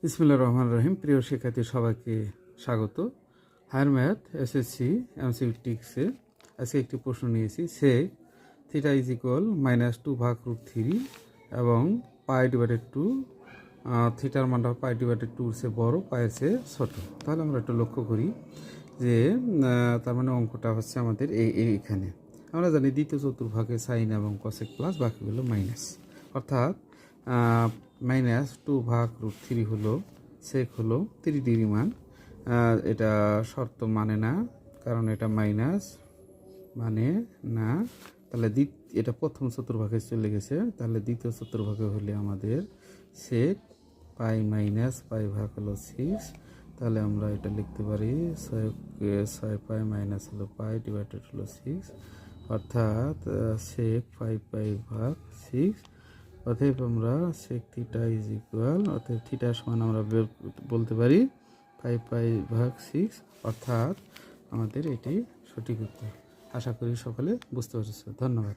বিসমিল্লাহির রহমানির রহিম। প্রিয় শিক্ষার্থী সবাইকে স্বাগত। হায়ার ম্যাথ এসএসসি এমসিকিউটিক্সে আজকে একটি প্রশ্ন নিয়েছি। সেক থিটা ইজ ইকুয়াল -2/√3 এবং পাই ডিভাইডেড 2, থিটার মানটা পাই ডিভাইডেড 2 সে বড়, পায়ের চেয়ে ছোট। তাহলে আমরা একটু লক্ষ্য করি যে তার মানে অঙ্কটা হচ্ছে আমাদের এইখানে আমরা জানি দ্বিতীয় চতুর্ভাগে সাইন এবং কসেক প্লাস, বাকিগুলো মাইনাস, অর্থাৎ -2/√3 হলো সেক হলো 3 ডিগ্রি মান। এটা শর্ত মানে না, কারণ এটা মাইনাস মানে না। তাহলে এটা প্রথম চতুর্ভাগে চলে গেছে, তাহলে দ্বিতীয় চতুর্ভাগে হলে আমাদের সেক পাই মাইনাস পাই ভাগ হলো 6। তাহলে আমরা এটা লিখতে পারি 6 পাই মাইনাস হলো পাই ডিভাইডেড হলো 6, অর্থাৎ সেক 5 পাই ভাগ 6। অতএব আমরা সেক থিটা ইজ ইকুয়াল, অতএব থিটার সমান আমরা বলতে পারি 5 পাই ভাগ 6, অর্থাৎ আমাদের এটি সঠিক উত্তর। আশা করি সকলে বুঝতে পেরেছ। ধন্যবাদ।